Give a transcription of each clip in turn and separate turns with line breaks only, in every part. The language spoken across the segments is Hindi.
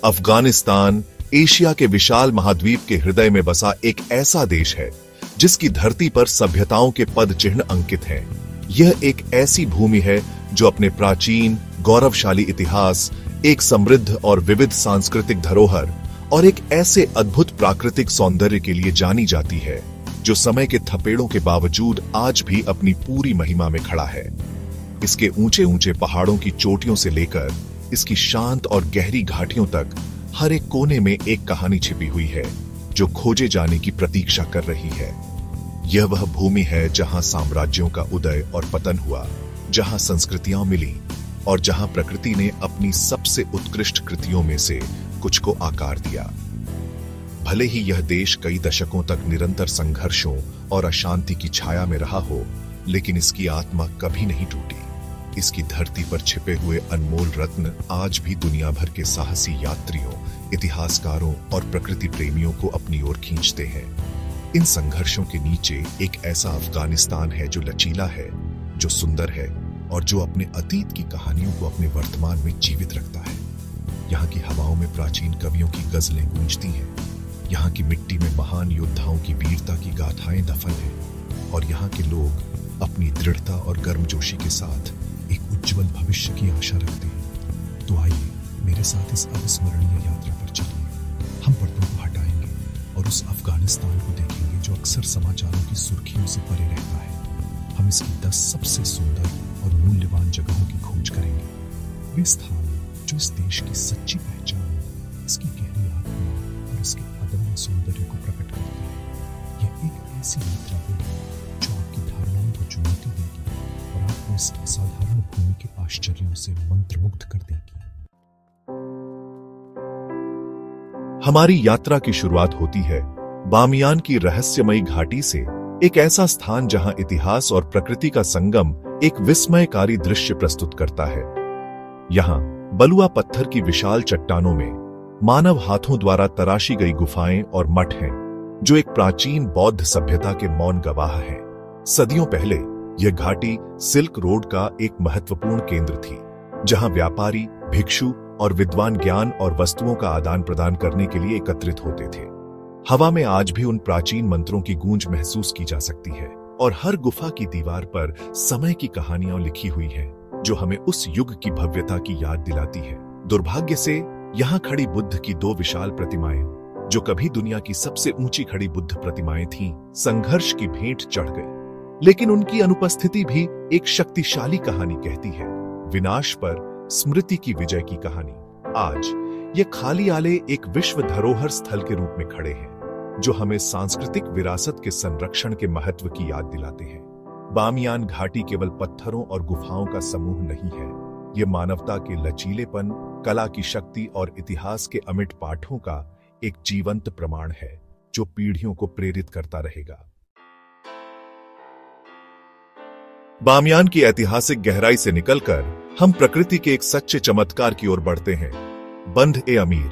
अफगानिस्तान एशिया के विशाल महाद्वीप के हृदय में बसा एक ऐसा देश है जिसकी धरती पर सभ्यताओं के पद चिन्ह अंकित हैं। यह एक ऐसी भूमि है जो अपने प्राचीन गौरवशाली इतिहास, एक समृद्ध और विविध सांस्कृतिक धरोहर और एक ऐसे अद्भुत प्राकृतिक सौंदर्य के लिए जानी जाती है जो समय के थपेड़ों के बावजूद आज भी अपनी पूरी महिमा में खड़ा है। इसके ऊंचे ऊंचे पहाड़ों की चोटियों से लेकर इसकी शांत और गहरी घाटियों तक हर एक कोने में एक कहानी छिपी हुई है जो खोजे जाने की प्रतीक्षा कर रही है। यह वह भूमि है जहां साम्राज्यों का उदय और पतन हुआ, जहां संस्कृतियां मिली और जहां प्रकृति ने अपनी सबसे उत्कृष्ट कृतियों में से कुछ को आकार दिया। भले ही यह देश कई दशकों तक निरंतर संघर्षों और अशांति की छाया में रहा हो, लेकिन इसकी आत्मा कभी नहीं टूटी। इसकी धरती पर छिपे हुए अनमोल रत्न आज भी दुनिया भर के साहसी यात्रियों, इतिहासकारों और प्रकृति प्रेमियों को अपनी ओर खींचते हैं। इन संघर्षों के नीचे एक ऐसा अफगानिस्तान है जो लचीला है, जो सुंदर है और जो अपने अतीत की कहानियों को अपने वर्तमान में जीवित रखता है। यहाँ की हवाओं में प्राचीन कवियों की गजलें गूंजती हैं। यहाँ की मिट्टी में महान योद्धाओं की वीरता की गाथाएं दफन हैं और यहाँ के लोग अपनी दृढ़ता और गर्मजोशी के साथ एक उज्जवल भविष्य की आशा रखते हैं। तो आइए मेरे साथ इस अविस्मरणीय यात्रा पर चलिए। हम पर्दों को हटाएंगे और उस अफगानिस्तान को देखेंगे जो अक्सर समाचारों की सुर्खियों से परे रहता है। हम इसकी 10 सबसे सुंदर और मूल्यवान जगहों की खोज करेंगे, वे स्थान जो इस देश की सच्ची पहचान, इसकी गहरी आत्मा और इसके अदम्य सौंदर्य को प्रकट करते हैं। यह एक ऐसी यात्रा होगी जो आपकी धारणाओं को चुनौती देगी और आपको इस असाधारण भूमि के आश्चर्यों से मंत्रमुग्ध कर देगी। हमारी यात्रा की शुरुआत होती है बामियान की रहस्यमयी घाटी से, एक ऐसा स्थान जहां इतिहास और प्रकृति का संगम एक विस्मयकारी दृश्य प्रस्तुत करता है। यहां बलुआ पत्थर की विशाल चट्टानों में मानव हाथों द्वारा तराशी गई गुफाएं और मठ हैं जो एक प्राचीन बौद्ध सभ्यता के मौन गवाह हैं। सदियों पहले यह घाटी सिल्क रोड का एक महत्वपूर्ण केंद्र थी, जहां व्यापारी, भिक्षु और विद्वान ज्ञान और वस्तुओं का आदान प्रदान करने के लिए एकत्रित होते थे। हवा में आज भी उन प्राचीन मंत्रों की गूंज महसूस की जा सकती है और हर गुफा की दीवार पर समय की कहानियां लिखी हुई हैं जो हमें उस युग की भव्यता की याद दिलाती है। दुर्भाग्य से यहाँ खड़ी बुद्ध की 2 विशाल प्रतिमाएं, जो कभी दुनिया की सबसे ऊंची खड़ी बुद्ध प्रतिमाएं थीं, संघर्ष की भेंट चढ़ गई। लेकिन उनकी अनुपस्थिति भी एक शक्तिशाली कहानी कहती है, विनाश पर स्मृति की विजय की कहानी। आज ये खाली आले एक विश्व धरोहर स्थल के रूप में खड़े हैं जो हमें सांस्कृतिक विरासत के संरक्षण के महत्व की याद दिलाते हैं। बामियान घाटी केवल पत्थरों और गुफाओं का समूह नहीं है, ये मानवता के लचीलेपन, कला की शक्ति और इतिहास के अमिट पाठों का एक जीवंत प्रमाण है जो पीढ़ियों को प्रेरित करता रहेगा। बामियान की ऐतिहासिक गहराई से निकलकर हम प्रकृति के एक सच्चे चमत्कार की ओर बढ़ते हैं। बंध-ए-अमीर,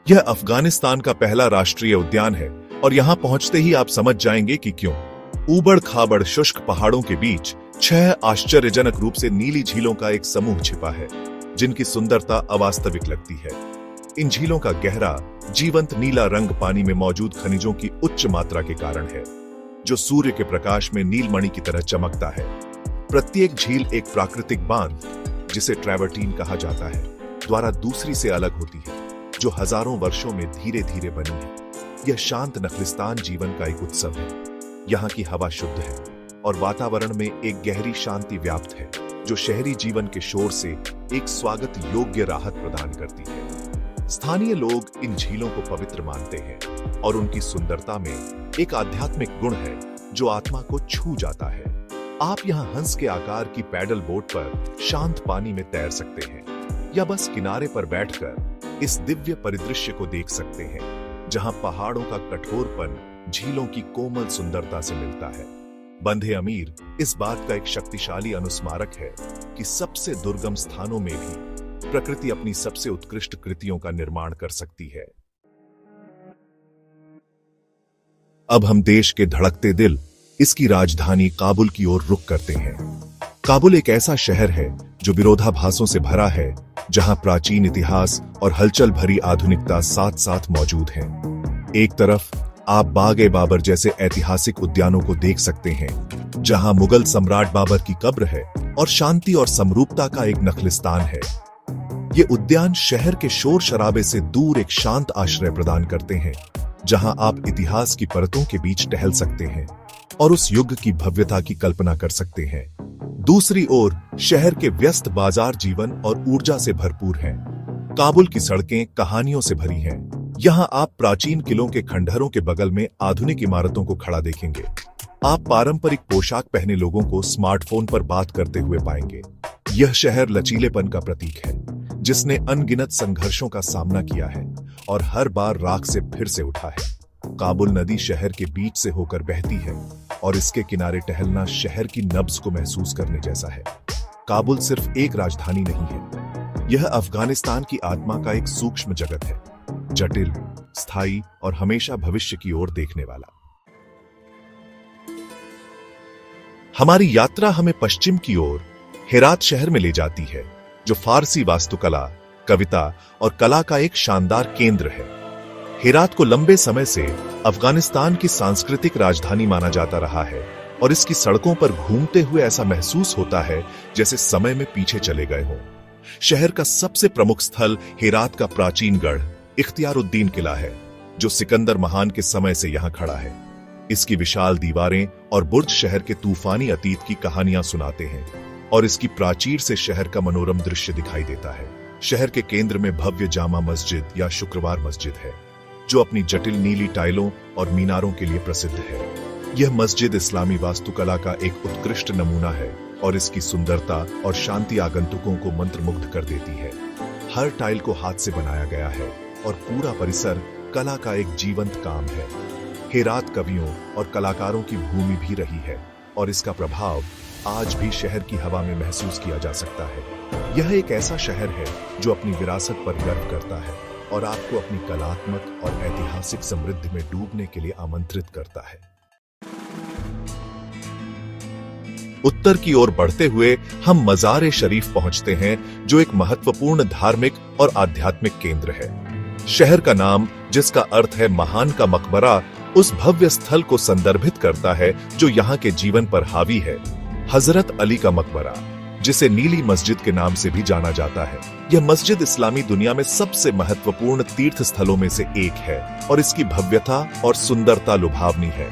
यह अफगानिस्तान का पहला राष्ट्रीय उद्यान है और यहां पहुंचते ही आप समझ जाएंगे कि क्यों। ऊबड़ खाबड़ शुष्क पहाड़ों के बीच 6 आश्चर्यजनक रूप से नीली झीलों का एक समूह छिपा है जिनकी सुंदरता अवास्तविक लगती है। इन झीलों का गहरा, जीवंत नीला रंग पानी में मौजूद खनिजों की उच्च मात्रा के कारण है, जो सूर्य के प्रकाश में नीलमणि की तरह चमकता है। प्रत्येक झील एक प्राकृतिक बांध, जिसे ट्रैवर्टीन कहा जाता है, द्वारा दूसरी से अलग होती है, जो हजारों वर्षों में धीरे धीरे बनी है। यह शांत नखलिस्तान जीवन का एक उत्सव है। यहाँ की हवा शुद्ध है और वातावरण में एक गहरी शांति व्याप्त है जो शहरी जीवन के शोर से एक स्वागत योग्य राहत प्रदान करती है। स्थानीय लोग इन झीलों को पवित्र मानते हैं और उनकी सुंदरता में एक आध्यात्मिक गुण है जो आत्मा को छू जाता है। आप यहाँ हंस के आकार की पैडल बोट पर शांत पानी में तैर सकते हैं या बस किनारे पर बैठकर इस दिव्य परिदृश्य को देख सकते हैं जहां पहाड़ों का कठोरपन झीलों की कोमल सुंदरता से मिलता है। बंध-ए-अमीर इस बात का एक शक्तिशाली अनुस्मारक है कि सबसे दुर्गम स्थानों में भी प्रकृति अपनी सबसे उत्कृष्ट कृतियों का निर्माण कर सकती है। अब हम देश के धड़कते दिल, इसकी राजधानी काबुल की ओर रुख करते हैं। काबुल एक ऐसा शहर है जो विरोधाभासों से भरा है, जहां प्राचीन इतिहास और हलचल भरी आधुनिकता साथ साथ मौजूद हैं। एक तरफ आप बाग-ए-बाबर जैसे ऐतिहासिक उद्यानों को देख सकते हैं, जहां मुगल सम्राट बाबर की कब्र है और शांति और समरूपता का एक नखलिस्तान है। ये उद्यान शहर के शोर शराबे से दूर एक शांत आश्रय प्रदान करते हैं, जहां आप इतिहास की परतों के बीच टहल सकते हैं और उस युग की भव्यता की कल्पना कर सकते हैं। दूसरी ओर शहर के व्यस्त बाजार जीवन और ऊर्जा से भरपूर हैं। काबुल की सड़कें कहानियों से भरी हैं। यहाँ आप प्राचीन किलों के खंडहरों के बगल में आधुनिक इमारतों को खड़ा देखेंगे। आप पारंपरिक पोशाक पहने लोगों को स्मार्टफोन पर बात करते हुए पाएंगे। यह शहर लचीलेपन का प्रतीक है, जिसने अनगिनत संघर्षों का सामना किया है और हर बार राख से फिर से उठा है। काबुल नदी शहर के बीच से होकर बहती है और इसके किनारे टहलना शहर की नब्ज को महसूस करने जैसा है। काबुल सिर्फ एक राजधानी नहीं है, यह अफगानिस्तान की आत्मा का एक सूक्ष्म जगत है, जटिल, स्थायी और हमेशा भविष्य की ओर देखने वाला। हमारी यात्रा हमें पश्चिम की ओर हेरात शहर में ले जाती है, जो फारसी वास्तुकला, कविता और कला का एक शानदार केंद्र है। हेरात को लंबे समय से अफगानिस्तान की सांस्कृतिक राजधानी माना जाता रहा है और इसकी सड़कों पर घूमते हुए ऐसा महसूस होता है जैसे समय में पीछे चले गए हों। शहर का सबसे प्रमुख स्थल हेरात का प्राचीन गढ़ इख्तियारुद्दीन किला है, जो सिकंदर महान के समय से यहां खड़ा है। इसकी विशाल दीवारें और बुर्ज शहर के तूफानी अतीत की कहानियां सुनाते हैं और इसकी प्राचीर से शहर का मनोरम दृश्य दिखाई देता है। शहर के केंद्र में भव्य जामा मस्जिद या शुक्रवार मस्जिद है, जो अपनी जटिल नीली टाइलों और मीनारों के लिए प्रसिद्ध है। यह मस्जिद इस्लामी वास्तुकला का एक उत्कृष्ट नमूना है और इसकी सुंदरता और शांति आगंतुकों को मंत्रमुग्ध कर देती है। हर टाइल को हाथ से बनाया गया है और पूरा परिसर कला का एक जीवंत काम है। हेरात कवियों और कलाकारों की भूमि भी रही है और इसका प्रभाव आज भी शहर की हवा में महसूस किया जा सकता है। यह एक ऐसा शहर है जो अपनी विरासत पर गर्व करता है और आपको अपनी कलात्मक और ऐतिहासिक समृद्धि में डूबने के लिए आमंत्रित करता है। उत्तर की ओर बढ़ते हुए हम मजार शरीफ पहुंचते हैं, जो एक महत्वपूर्ण धार्मिक और आध्यात्मिक केंद्र है। शहर का नाम, जिसका अर्थ है महान का मकबरा, उस भव्य स्थल को संदर्भित करता है जो यहाँ के जीवन पर हावी है। हजरत अली का मकबरा, जिसे नीली मस्जिद के नाम से भी जाना जाता है। यह मस्जिद इस्लामी दुनिया में सबसे महत्वपूर्ण तीर्थ स्थलों में से एक है और इसकी भव्यता और सुंदरता लुभावनी है।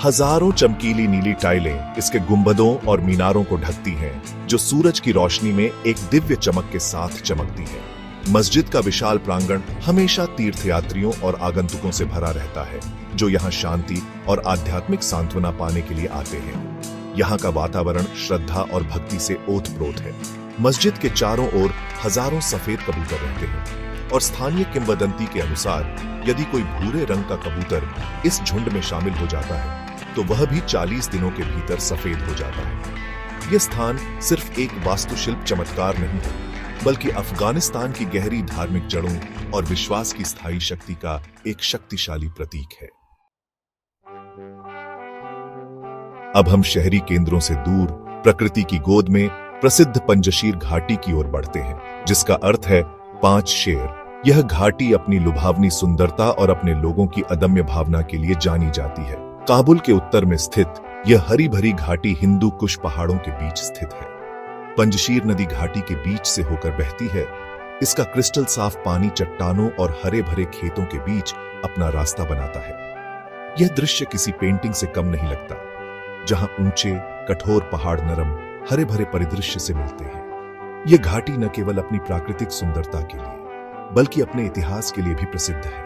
हजारों चमकीली नीली टाइलें इसके गुंबदों और मीनारों को ढकती हैं, जो सूरज की रोशनी में एक दिव्य चमक के साथ चमकती है। मस्जिद का विशाल प्रांगण हमेशा तीर्थयात्रियों और आगंतुकों से भरा रहता है, जो यहाँ शांति और आध्यात्मिक सांत्वना पाने के लिए आते हैं। यहाँ का वातावरण श्रद्धा और भक्ति से ओतप्रोत है। मस्जिद के चारों ओर हजारों सफेद कबूतर रहते हैं और स्थानीय किंवदंती के अनुसार यदि कोई भूरे रंग का कबूतर इस झुंड में शामिल हो जाता है, तो वह भी 40 दिनों के भीतर सफेद हो जाता है। यह स्थान सिर्फ एक वास्तुशिल्प चमत्कार नहीं है, बल्कि अफगानिस्तान की गहरी धार्मिक जड़ों और विश्वास की स्थायी शक्ति का एक शक्तिशाली प्रतीक है। अब हम शहरी केंद्रों से दूर प्रकृति की गोद में प्रसिद्ध पंजशीर घाटी की ओर बढ़ते हैं, जिसका अर्थ है 5 शेर। यह घाटी अपनी लुभावनी सुंदरता और अपने लोगों की अदम्य भावना के लिए जानी जाती है। काबुल के उत्तर में स्थित यह हरी भरी घाटी हिंदू कुश पहाड़ों के बीच स्थित है। पंजशीर नदी घाटी के बीच से होकर बहती है। इसका क्रिस्टल साफ पानी चट्टानों और हरे भरे खेतों के बीच अपना रास्ता बनाता है। यह दृश्य किसी पेंटिंग से कम नहीं लगता, जहां ऊंचे कठोर पहाड़ नरम हरे भरे परिदृश्य से मिलते हैं। यह घाटी न केवल अपनी प्राकृतिक सुंदरता के लिए, बल्कि अपने इतिहास के लिए भी प्रसिद्ध है।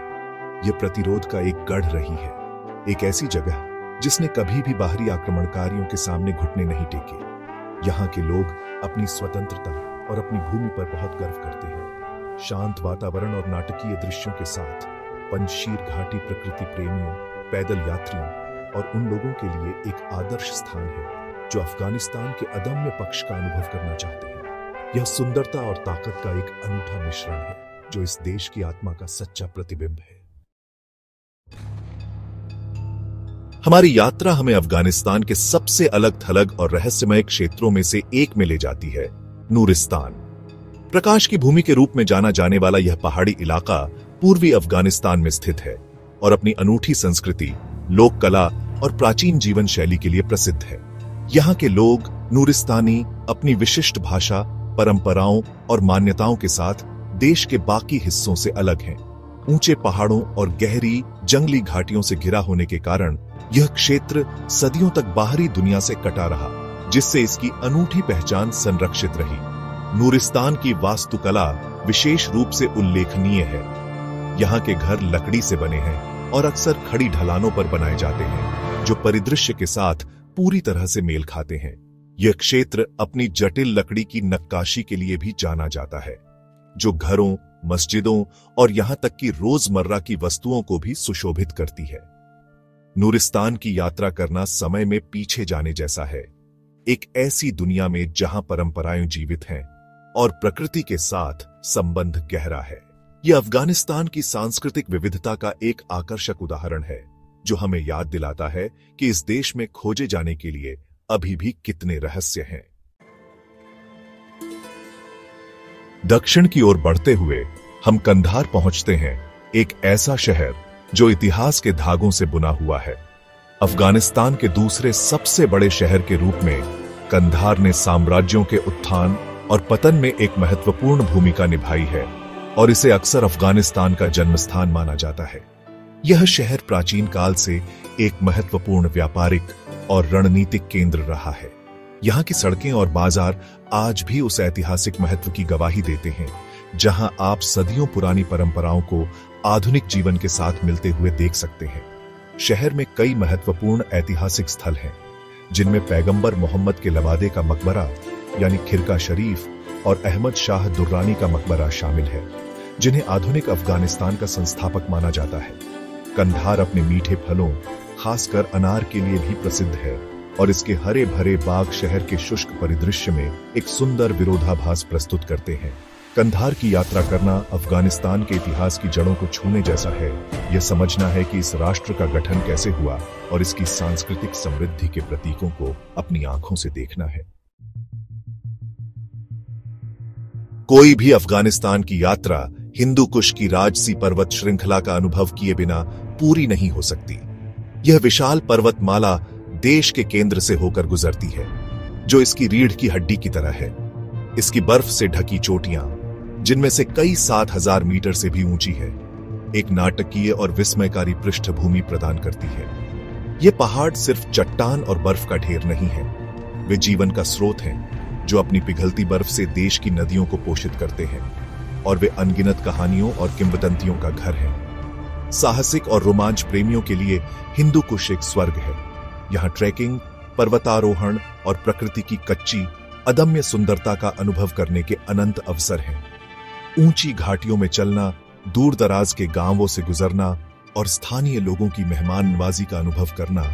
यह प्रतिरोध का एक गढ़ रही है, एक ऐसी जगह जिसने कभी भी बाहरी आक्रमणकारियों के सामने घुटने नहीं टेके। यहाँ के लोग अपनी स्वतंत्रता और अपनी भूमि पर बहुत गर्व करते हैं। शांत वातावरण और नाटकीय दृश्यों के साथ पंजशीर घाटी प्रकृति प्रेमियों, पैदल यात्रियों और उन लोगों के लिए एक आदर्श स्थान है जो अफगानिस्तान के अदम्य पक्ष का अनुभव करना चाहते हैं। यह सुंदरता और ताकत का एक अनूठा मिश्रण है, जो इस देश की आत्मा का सच्चा प्रतिबिंब है। हमारी यात्रा हमें अफगानिस्तान के सबसे अलग थलग और रहस्यमय क्षेत्रों में से एक में ले जाती है, नूरिस्तान। प्रकाश की भूमि के रूप में जाना जाने वाला यह पहाड़ी इलाका पूर्वी अफगानिस्तान में स्थित है और अपनी अनूठी संस्कृति, लोक कला और प्राचीन जीवन शैली के लिए प्रसिद्ध है। यहाँ के लोग नूरिस्तानी अपनी विशिष्ट भाषा, परंपराओं और मान्यताओं के साथ देश के बाकी हिस्सों से अलग हैं। ऊंचे पहाड़ों और गहरी जंगली घाटियों से घिरा होने के कारण यह क्षेत्र सदियों तक बाहरी दुनिया से कटा रहा, जिससे इसकी अनूठी पहचान संरक्षित रही। नूरिस्तान की वास्तुकला विशेष रूप से उल्लेखनीय है। यहाँ के घर लकड़ी से बने हैं और अक्सर खड़ी ढलानों पर बनाए जाते हैं, जो परिदृश्य के साथ पूरी तरह से मेल खाते हैं। यह क्षेत्र अपनी जटिल लकड़ी की नक्काशी के लिए भी जाना जाता है, जो घरों, मस्जिदों और यहां तक कि रोजमर्रा की वस्तुओं को भी सुशोभित करती है। नूरिस्तान की यात्रा करना समय में पीछे जाने जैसा है, एक ऐसी दुनिया में जहां परंपराएं जीवित हैं और प्रकृति के साथ संबंध गहरा है। यह अफगानिस्तान की सांस्कृतिक विविधता का एक आकर्षक उदाहरण है, जो हमें याद दिलाता है कि इस देश में खोजे जाने के लिए अभी भी कितने रहस्य हैं। दक्षिण की ओर बढ़ते हुए हम कंधार पहुंचते हैं, एक ऐसा शहर जो इतिहास के धागों से बुना हुआ है। अफगानिस्तान के दूसरे सबसे बड़े शहर के रूप में कंधार ने साम्राज्यों के उत्थान और पतन में एक महत्वपूर्ण भूमिका निभाई है और इसे अक्सर अफगानिस्तान का जन्मस्थान माना जाता है। यह शहर प्राचीन काल से एक महत्वपूर्ण व्यापारिक और रणनीतिक केंद्र रहा है। यहाँ की सड़कें और बाजार आज भी उस ऐतिहासिक महत्व की गवाही देते हैं, जहां आप सदियों पुरानी परंपराओं को आधुनिक जीवन के साथ मिलते हुए देख सकते हैं। शहर में कई महत्वपूर्ण ऐतिहासिक स्थल हैं, जिनमें पैगंबर मोहम्मद के लवादे का मकबरा यानी खिरका शरीफ और अहमद शाह दुर्रानी का मकबरा शामिल है, जिन्हें आधुनिक अफगानिस्तान का संस्थापक माना जाता है। कंधार अपने मीठे फलों, खासकर अनार के लिए भी प्रसिद्ध है और इसके हरे भरे बाग शहर के शुष्क परिदृश्य में एक सुंदर विरोधाभास प्रस्तुत करते हैं। कंधार की यात्रा करना अफगानिस्तान के इतिहास की जड़ों को छूने जैसा है। यह समझना है कि इस राष्ट्र का गठन कैसे हुआ और इसकी सांस्कृतिक समृद्धि के प्रतीकों को अपनी आंखों से देखना है। कोई भी अफगानिस्तान की यात्रा हिंदू कुश की राजसी पर्वत श्रृंखला का अनुभव किए बिना पूरी नहीं हो सकती। यह विशाल पर्वतमाला देश के केंद्र से होकर गुजरती है, जो इसकी रीढ़ की हड्डी की तरह है। इसकी बर्फ से ढकी चोटियां, जिनमें से कई 7,000 मीटर से भी ऊंची है, एक नाटकीय और विस्मयकारी पृष्ठभूमि प्रदान करती है। ये पहाड़ सिर्फ चट्टान और बर्फ का ढेर नहीं है, वे जीवन का स्रोत हैं, जो अपनी पिघलती बर्फ से देश की नदियों को पोषित करते हैं, और वे अनगिनत कहानियों और किंवदंतियों का घर हैं। साहसिक और रोमांच प्रेमियों के लिए हिंदू कुश एक स्वर्ग है। यहाँ ट्रैकिंग, पर्वतारोहण और प्रकृति की कच्ची अदम्य सुंदरता का अनुभव करने के अनंत अवसर हैं। ऊंची घाटियों में चलना, दूर दराज के गांवों से गुजरना और स्थानीय लोगों की मेहमान नवाजी का अनुभव करना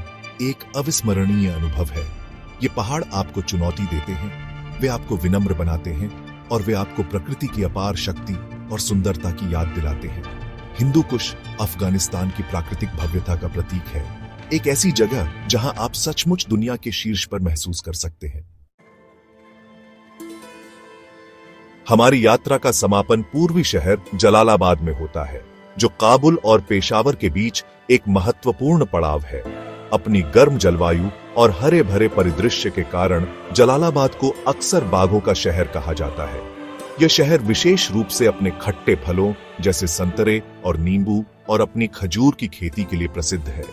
एक अविस्मरणीय अनुभव है। ये पहाड़ आपको चुनौती देते हैं, वे आपको विनम्र बनाते हैं और वे आपको प्रकृति की अपार शक्ति और सुंदरता की याद दिलाते हैं। हिंदू कुश अफगानिस्तान की प्राकृतिक भव्यता का प्रतीक है, एक ऐसी जगह जहां आप सचमुच दुनिया के शीर्ष पर महसूस कर सकते हैं। हमारी यात्रा का समापन पूर्वी शहर जलालाबाद में होता है, जो काबुल और पेशावर के बीच एक महत्वपूर्ण पड़ाव है। अपनी गर्म जलवायु और हरे भरे परिदृश्य के कारण जलालाबाद को अक्सर बाघों का शहर कहा जाता है। यह शहर विशेष रूप से अपने खट्टे फलों जैसे संतरे और नींबू और अपनी खजूर की खेती के लिए प्रसिद्ध है।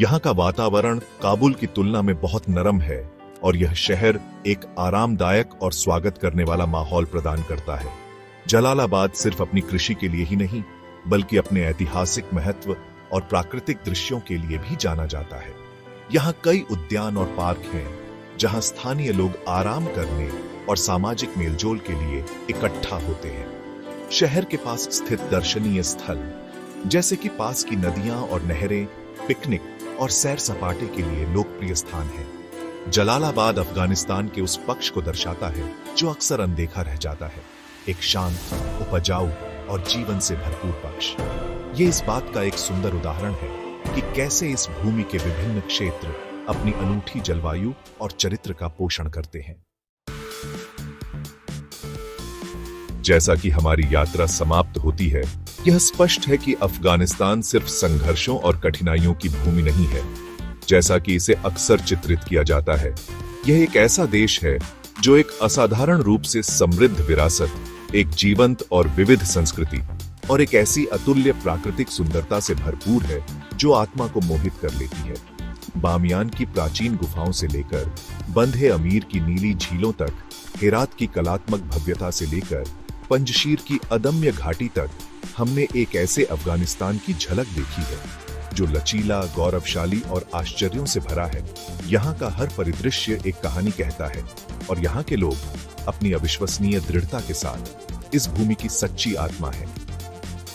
यहाँ का वातावरण काबुल की तुलना में बहुत नरम है और यह शहर एक आरामदायक और स्वागत करने वाला माहौल प्रदान करता है। जलालाबाद सिर्फ अपनी कृषि के लिए ही नहीं, बल्कि अपने ऐतिहासिक महत्व और प्राकृतिक दृश्यों के लिए भी जाना जाता है। यहाँ कई उद्यान और पार्क हैं, जहाँ स्थानीय लोग आराम करने और सामाजिक मेलजोल के लिए इकट्ठा होते हैं। शहर के पास स्थित दर्शनीय स्थल, जैसे कि पास की नदियां और नहरें, पिकनिक और सैर सपाटे के लिए लोकप्रिय स्थान है। जलालाबाद अफगानिस्तान के उस पक्ष को दर्शाता है जो अक्सर अनदेखा रह जाता है, एक शांत, उपजाऊ और जीवन से भरपूर पक्ष। ये इस बात का एक सुंदर उदाहरण है कि कैसे इस भूमि के विभिन्न क्षेत्र अपनी अनूठी जलवायु और चरित्र का पोषण करते हैं। जैसा कि हमारी यात्रा समाप्त होती है, यह स्पष्ट है कि अफगानिस्तान सिर्फ संघर्षों और कठिनाइयों की भूमि नहीं है, जैसा कि इसे अक्सर चित्रित किया जाता है। यह एक ऐसा देश है जो एक असाधारण रूप से समृद्ध विरासत, एक जीवंत और विविध संस्कृति और एक ऐसी अतुल्य प्राकृतिक सुंदरता से भरपूर है जो आत्मा को मोहित कर लेती है। बामियान की प्राचीन गुफाओं से लेकर बंधे अमीर की नीली झीलों तक, हेरात की कलात्मक भव्यता से लेकर पंजशीर की अदम्य घाटी तक, हमने एक ऐसे अफगानिस्तान की झलक देखी है जो लचीला, गौरवशाली और आश्चर्यों से भरा है। यहाँ का हर परिदृश्य एक कहानी कहता है और यहाँ के लोग अपनी अविश्वसनीय दृढ़ता के साथ इस भूमि की सच्ची आत्मा है।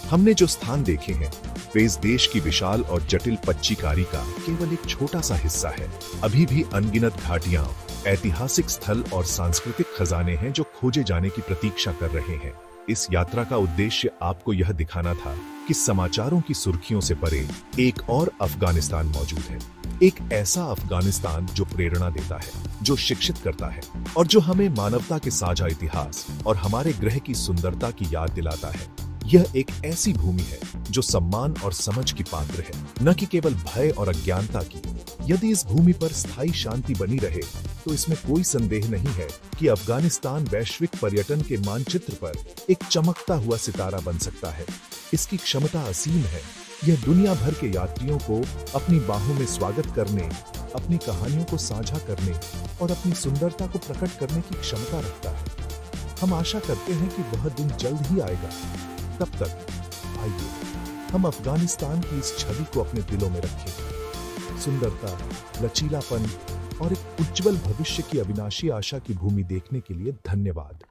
हमने जो स्थान देखे हैं वे इस देश की विशाल और जटिल पच्चीकारी का केवल एक छोटा सा हिस्सा है। अभी भी अनगिनत घाटियां, ऐतिहासिक स्थल और सांस्कृतिक खजाने हैं जो खोजे जाने की प्रतीक्षा कर रहे हैं। इस यात्रा का उद्देश्य आपको यह दिखाना था कि समाचारों की सुर्खियों से परे एक और अफगानिस्तान मौजूद है। एक ऐसा अफगानिस्तान जो प्रेरणा देता है, जो शिक्षित करता है और जो हमें मानवता के साझा इतिहास और हमारे ग्रह की सुंदरता की याद दिलाता है। यह एक ऐसी भूमि है जो सम्मान और समझ की पात्र है, न कि केवल भय और अज्ञानता की। यदि इस भूमि पर स्थायी शांति बनी रहे तो इसमें कोई संदेह नहीं है कि अफगानिस्तान वैश्विक पर्यटन के मानचित्र पर एक चमकता हुआ सितारा बन सकता है। इसकी क्षमता असीम है। यह दुनिया भर के यात्रियों को अपनी बाहों में स्वागत करने, अपनी कहानियों को साझा करने और अपनी सुंदरता को प्रकट करने की क्षमता रखता है। हम आशा करते हैं कि वह दिन जल्द ही आएगा। तब तक आइए हम अफगानिस्तान की इस छवि को अपने दिलों में रखें। सुंदरता, लचीलापन और एक उज्जवल भविष्य की अविनाशी आशा की भूमि देखने के लिए धन्यवाद।